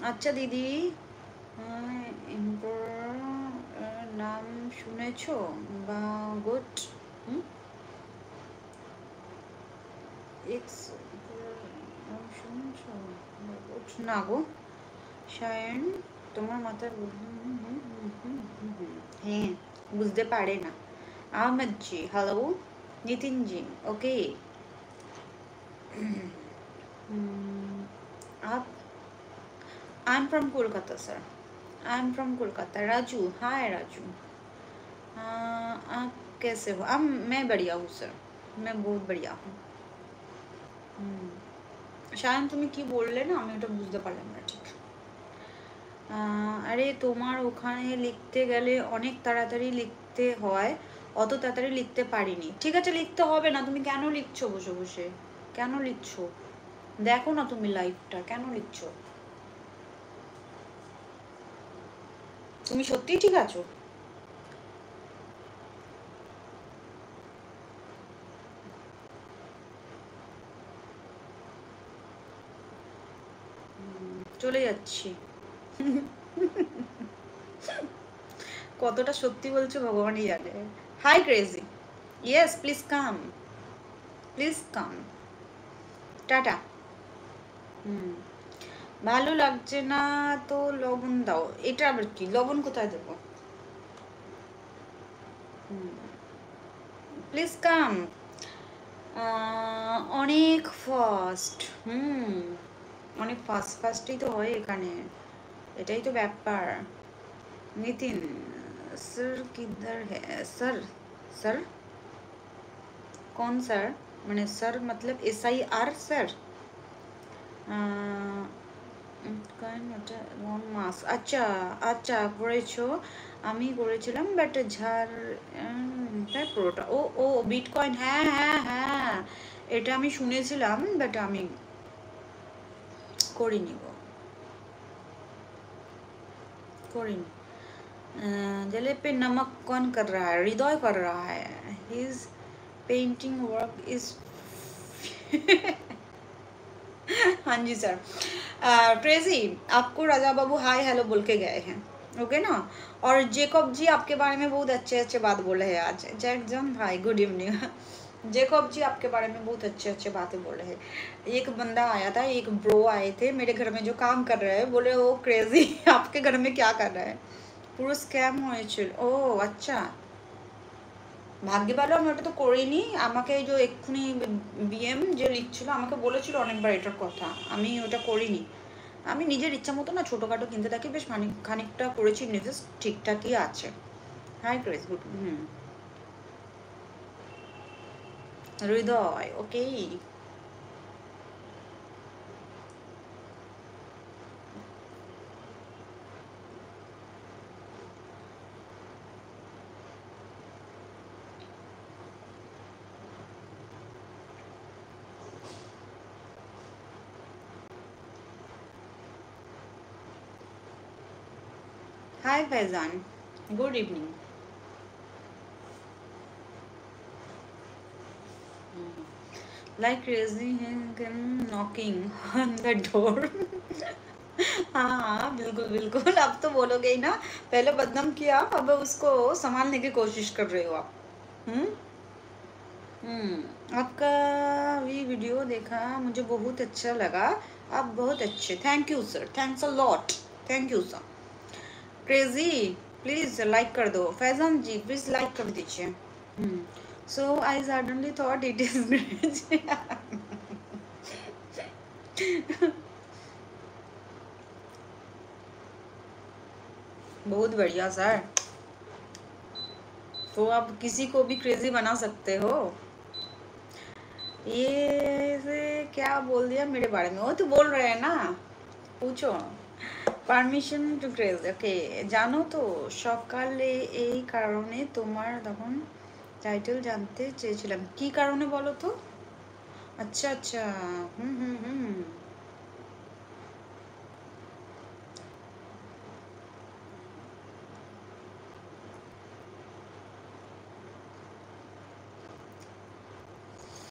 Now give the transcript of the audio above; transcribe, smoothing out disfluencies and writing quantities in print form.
আচ্ছা দিদি, নাম শুনেছো বা গুড এক্স নাম শুনেছো না গো শায়ন, তোমার মাথায় হ্যাঁ বুঝতে পারে না। Ahmed ji hello, Nitin ji okay. आप I am from Kolkata sir, I am from Kolkata. Raju hi Raju, आप कैसे हो? अब मैं बढ़िया हूँ सर, मैं बहुत बढ़िया हूँ। শায়ন তুমি কি বললে না, আমি ওটা বুঝতে পারলাম না ঠিক। আরে তোমার ওখানে লিখতে গেলে অনেক তাড়াতাড়ি লিখতে হয়, অত তাড়াতাড়ি লিখতে পারিনি। ঠিক আছে লিখতে হবে না, তুমি কেন লিখছো বসে বসে? কেন লিখছো? দেখো না তুমি লাইভটা, কেন লিখছো? তুমি সত্যিই ঠিক আছো? চলে যাচ্ছি। কতটা সত্যি বলছো ভগবানই জানে। Hi crazy, yes please come, please come, tata. ভালো লাগছে না তো লবণ দাও। এটা আবার কি? লবণ কোথায় দেবো? Please come. অনেক ফাস্ট, অনেক ফাস্ট ফাস্টই তো হয় এখানে, এটাই তো ব্যাপার। নিতিন স্যার কিধার হ্যাঁ স্যার? স্যার কোন স্যার? মানে স্যার মতলব SIR স্যার? লং মাস, আচ্ছা আচ্ছা করেছো, আমি করেছিলাম বাট ঝাড় তাই পুরোটা। ও ও বিটকয়েন, হ্যাঁ হ্যাঁ হ্যাঁ, এটা আমি শুনেছিলাম বাট আমি করিনি গো, করিনি। जले पे नमक कौन कर रहा है? हृदय कर रहा है, हिज पेंटिंग वर्क इज हाँ जी सर। क्रेजी, आपको राजा बाबू हाय हेलो बोल के गए हैं, ओके ना? और जेकब जी आपके बारे में बहुत अच्छे अच्छे बात बोले हैं आज। जैकजन भाई गुड इवनिंग। जेकब जी आपके बारे में बहुत अच्छे अच्छे बातें बोले हैं। एक बंदा आया था, एक ब्रो आए थे मेरे घर में जो काम कर रहे हैं, बोले वो क्रेजी आपके घर में क्या कर रहा है? পুরো স্ক্যাম হয়েছিল। ও আচ্ছা, ভাগ্যে ভালো আমি ওটা তো করিনি। আমাকে এই যে এক্ষুনি BM যে লিখছিল আমাকে বলেছিল অনেকবার এটার কথা, আমি ওটা করিনি। আমি নিজের ইচ্ছা মতো না ছোটোখাটো কিনতে থাকি, বেশ খানিকটা করেছি ইনভেস্ট, ঠিকঠাকই আছে। Hi crazy good. Hriday okay. Hi Faizan, good evening. Like crazy knocking on the door। हाँ बिल्कुल बिल्कुल, अब तो बोलोगे ही ना, पहले बदनाम किया अब उसको संभालने की कोशिश कर रहे हो आप। हम्म आपका भी वीडियो देखा, मुझे बहुत अच्छा लगा, आप बहुत अच्छे। Thank you sir, thanks a lot, thank you sir. Crazy please like कर दो, फैजान जी प्लीज लाइक कर दीजिए। So I suddenly thought it is great. बहुत बढ़िया सर, तो आप किसी को भी क्रेजी बना सकते हो। ये से क्या बोल दिया मेरे बारे में? वो तो बोल रहे हैं ना, पूछो। পারমিশন টু ক্রেজ ওকে। জানো তো সকালে এই কারণে তোমার তখন টাইটেল জানতে চেয়েছিলাম, কি কারণে বলো তো? আচ্ছা আচ্ছা, হুম হুম হুম,